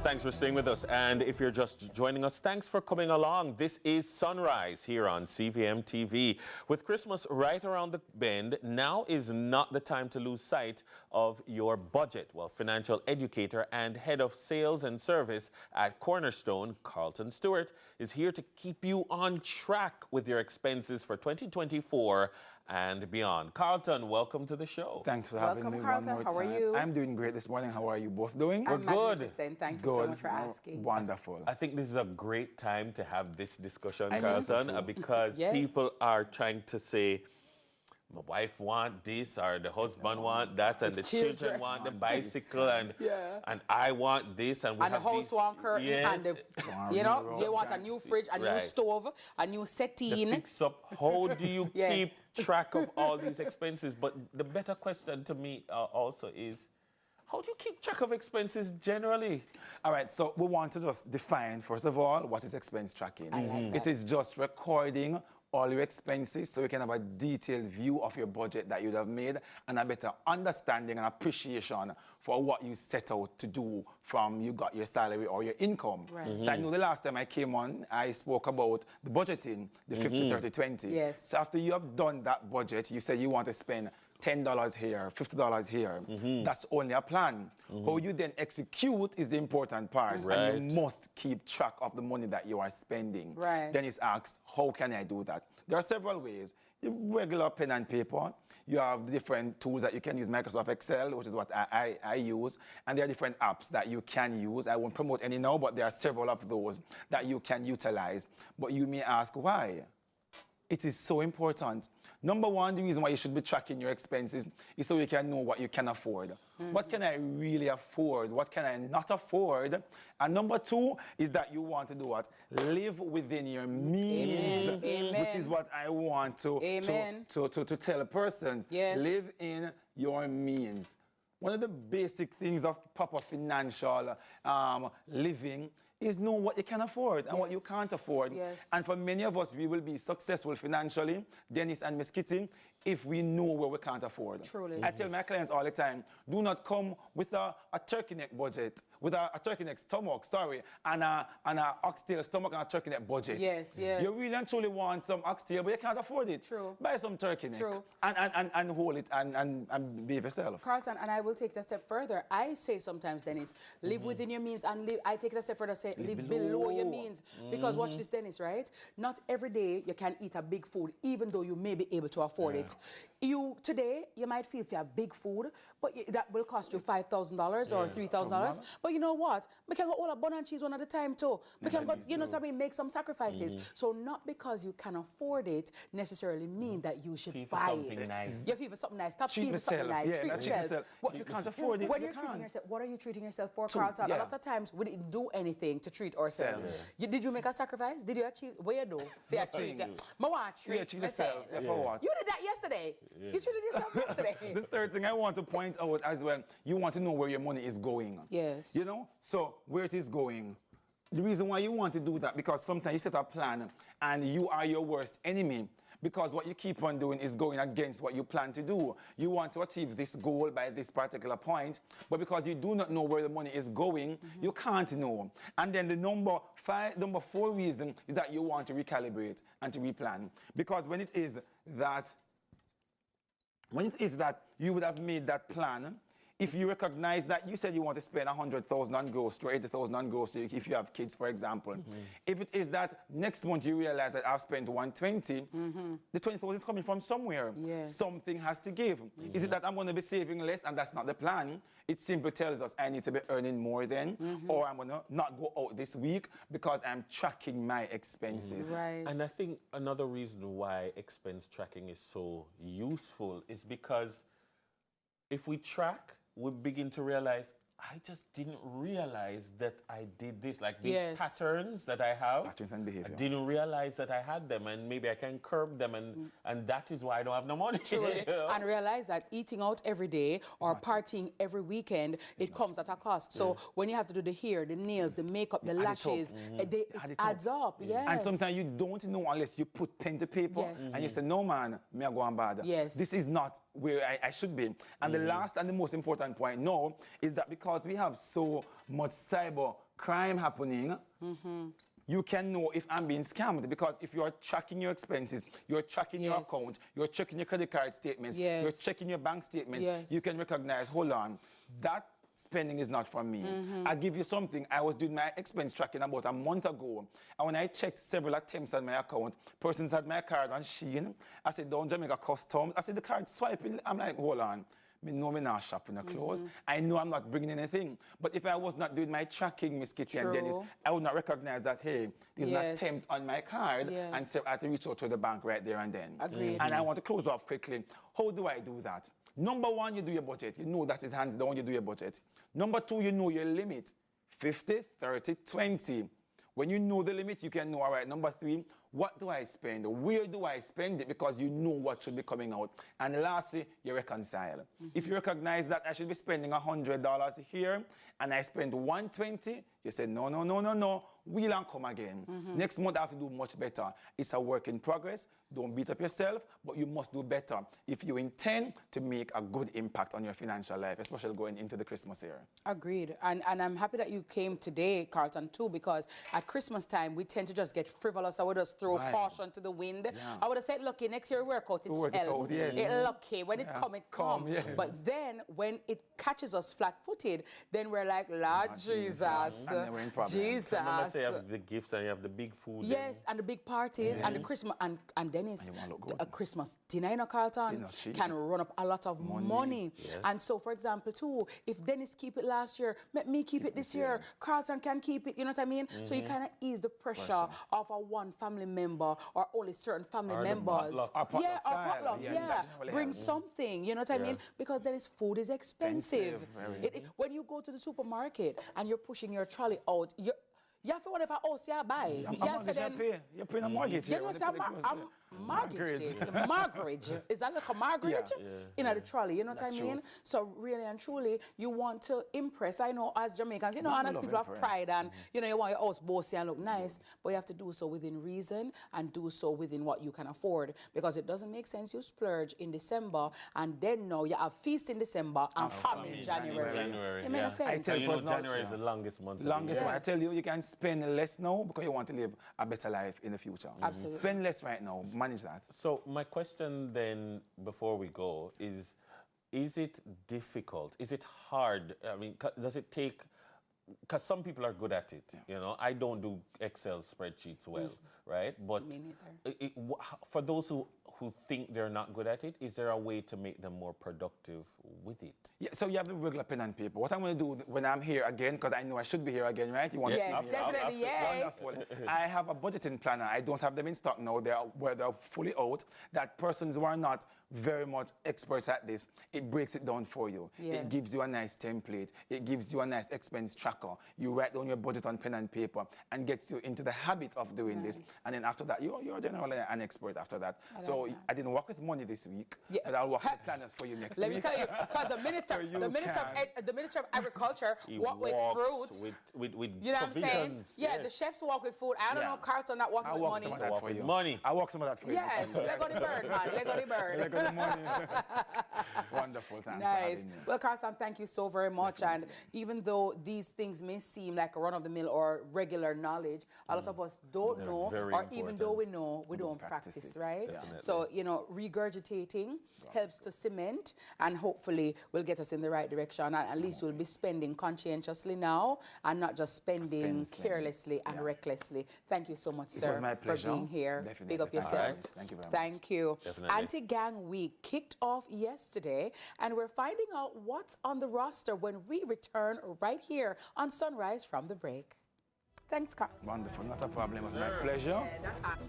Thanks for staying with us. And if you're just joining us, thanks for coming along. This is Sunrise here on CVM TV. With Christmas right around the bend, now is not the time to lose sight of your budget. Well, financial educator and head of sales and service at Cornerstone, Carlton Stewart, is here to keep you on track with your expenses for 2024 and beyond. Carlton, welcome to the show. Thanks for having me Carlton. one more How are time. you? I'm doing great this morning. How are you both doing? We're good. Magnificent. Thank you so much for asking. Wonderful. I think this is a great time to have this discussion, I think so Carlton, too. because Yes. people are trying to say, my wife want this, or the husband want that, and the children want the bicycle, and I want this, and we And the have house these- want curtain, Yes. and they want a new fridge, a new Right. stove, a new The settee. fix up. How do you Yeah. keep track of all these expenses? But the better question to me also is, how do you keep track of expenses generally? All right, so we want to just define, first of all, what is expense tracking. I like It that. is just recording all your expenses so you can have a detailed view of your budget that you'd have made and a better understanding and appreciation for what you set out to do from you got your salary or your income. Right. So I know the last time I came on, I spoke about the budgeting, the 50, 30, 20. Yes. So after you have done that budget, you said you want to spend $10 here, $50 here. That's only a plan. How you then execute is the important part. And Right. you must keep track of the money that you are spending. Right. Then it's asked, how can I do that? There are several ways. The regular pen and paper. You have different tools that you can use, Microsoft Excel, which is what I use. And there are different apps that you can use. I won't promote any now, but there are several of those that you can utilize. But you may ask, why? It is so important. Number one, the reason why you should be tracking your expenses is so you can know what you can afford. What can I really afford? What can I not afford? And number two is that you want to do what? Live within your means, Amen. which is what I want to tell persons. Yes. Live in your means. One of the basic things of proper financial living is know what you can afford and what you can't afford. Yes. And for many of us, we will be successful financially, Dennis and Miss Kitty, if we know where we can't afford. Truly. I tell my clients all the time, do not come with a turkey neck budget, with a turkey neck stomach, and a oxtail stomach and a turkey neck budget. Yes, yes. You really and truly want some oxtail, but you can't afford it. True. Buy some turkey neck. True. And hold it and behave yourself. Carlton, and I will take it a step further. I say sometimes, Dennis, live within your means, and I take it a step further, say live below your means. Because watch this, Dennis, right? Not every day you can eat a big food, even though you may be able to afford it. Today, you might feel if you have big food, but that will cost you $5,000 or $3,000. But you know what? We can go all a bun and cheese one at a time too. We can, but you know what I mean, make some sacrifices. So not because you can afford it necessarily mean that you should buy something it. nice. You feel for something nice. Stop Treat feeling for something yourself. nice. Yeah, Treat treat yourself. yourself. What you can't afford it, When you you're treating can't. yourself, what are you treating yourself for, Carlton? yeah. A lot of times we didn't do anything to treat ourselves. Did you make a sacrifice? Did you achieve? What you do? For your treat. My watch treat. Yeah, treat yourself. Yeah, for what? You did that yesterday. You treated yourself yesterday. The third thing I want to point out as well, you want to know where your money is going. Yes. You know? So where it is going. The reason why you want to do that, because sometimes you set a plan and you are your worst enemy. Because what you keep on doing is going against what you plan to do. You want to achieve this goal by this particular point, but because you do not know where the money is going, you can't know. And then the number four reason is that you want to recalibrate and to replan. Because when it is that you would have made that plan, if you recognize that you said you want to spend 100,000 on grocery or 80,000 on grocery, if you have kids, for example, if it is that next month you realize that I've spent 120, the 20,000 is coming from somewhere. Yes. Something has to give. Is it that I'm going to be saving less and that's not the plan? It simply tells us I need to be earning more then, or I'm going to not go out this week because I'm tracking my expenses. Right. And I think another reason why expense tracking is so useful is because if we track, we begin to realize, I just didn't realize that I did this. Like these patterns that I have, Patterns and behavior. I didn't realize that I had them, and maybe I can curb them, and that is why I don't have no money. Truly. You know? And realize that eating out every day or partying every weekend, it comes at a cost. So when you have to do the hair, the nails, the makeup, the lashes, it adds up. Yes. And sometimes you don't know unless you put pen to paper and you say, no man, me I go on bad. Yes. This is not where I should be. And the last and the most important point now is that because we have so much cyber crime happening, you can know if I'm being scammed, because if you're tracking your expenses, you're tracking your Yes. account, you're checking your credit card statements, you're Yes. checking your bank statements, Yes. you can recognize, hold on, that spending is not from me. I'll give you something. I was doing my expense tracking about a month ago, and when I checked several attempts on my account, persons had my card on Shein. I said, down Jamaica Customs. I said, the card swiping. I'm like, hold on. Me know me not shopping the clothes. I know I'm not bringing anything. But if I was not doing my tracking, Miss Kitty and Dennis, True. I would not recognize that, hey, there's an Yes. attempt on my card, Yes. and so I had to reach out to the bank right there and then. Agreed. And I want to close off quickly. How do I do that? Number one, you do your budget. You know that is hands down, you do your budget. Number two, you know your limit. 50, 30, 20. When you know the limit, you can know, all right, number three, what do I spend? Where do I spend it? Because you know what should be coming out. And lastly, you reconcile. If you recognize that I should be spending $100 here and I spend $120, you say, no, no, no, no, no, we'll and come again. Next month, I have to do much better. It's a work in progress. Don't beat up yourself, but you must do better if you intend to make a good impact on your financial life, especially going into the Christmas era. Agreed. And I'm happy that you came today, Carlton, too, because at Christmas time, we tend to just get frivolous. I would just throw Right. caution to the wind. Yeah. I would have said, lucky, next year work out We'll work it itself. out, yes. It lucky. When it come, it come. Yes. But then, when it catches us flat-footed, then we're like, Lord Jesus. And then we're in problems. Jesus. Remember, say you have the gifts and you have the big food. Yes, and the big parties and the Christmas and Dennis, you wanna look good. a Christmas dinner in a Carlton Dinner, she- can run up a lot of money. And so, for example, too, if Dennis keep it last year, let me keep it this year. Carlton can keep it. You know what I mean? So you kind of ease the pressure of a one family member or only certain family Or the members. potluck. Or potluck Yeah, or style. potluck. Yeah, Yeah, that generally bring helps. something. You know what I mean? Because Dennis, food is expensive. Expensive, When you go to the supermarket and you're pushing your trolley out, you have to whatever else you buy. How much you pay? You're paying a mortgage You here. know, when say you pay the clothes, mortgage this. Mortgage. Is that like a mortgage? In the trolley, you know what I That's mean? true. So really and truly, you want to impress. I know as Jamaicans, you know, We and as love people have impress. pride and, you know, you want your house bossy and look nice, but you have to do so within reason and do so within what you can afford, because it doesn't make sense you splurge in December and then now you have feast in December and famine in January. January. It makes no sense. I tell And you know, personal- January is the longest month. of the Longest year. one. I tell you, you can spend less now because you want to live a better life in the future. Absolutely. Spend less right now. Manage that. So my question then, before we go, is it difficult? Is it hard? I mean, does it take? Because some people are good at it. You know, I don't do Excel spreadsheets well, right? But Me neither. for those who think they're not good at it, is there a way to make them more productive with it? Yeah, so you have the regular pen and paper. What I'm going to do when I'm here again, because I know I should be here again, right? You want Yes, to see me here? definitely, yeah. Wonderful. I have a budgeting planner. I don't have them in stock now. They're fully out. That persons who are not very much experts at this, it breaks it down for you. Yes. It gives you a nice template. It gives you a nice expense tracker. You write down your budget on pen and paper and gets you into the habit of doing this. And then after that, you're generally an expert after that. So I didn't work with money this week, Yeah. but I'll work with planners for you next Let week. me tell you, because the minister, So you the minister of Agriculture He walk with walks fruits. with You know what I'm saying? provisions. Yeah, the chefs walk with food. I don't Yeah. know, Carlton not walking I'll with walk money. some of that Walk for with you. money. I'll walk some of that for you. Yes, Lego the bird, man. Lego the bird. Let go the money. Wonderful. Thanks for Nice. having me. Well, Carlton, thank you so very much. And even though these things may seem like a run-of-the-mill or regular knowledge, a lot of us don't They're know, very or even though we important. know, we don't practice practice, it. right? Definitely. So, you know, regurgitating helps to cement and hopefully will get us in the right direction. And at least we'll be spending conscientiously now and not just spending Spend, carelessly and recklessly. Thank you so much, sir, was my for pleasure. being here. Definitely. Big up Thank you. yourself. Alright. Thank you very much. Thank you. Definitely. Anti-Gang Week kicked off yesterday, and we're finding out what's on the roster when we return right here on Sunrise from the break. Thanks, Carl. Wonderful. Not a problem. It was my pleasure. That's hot.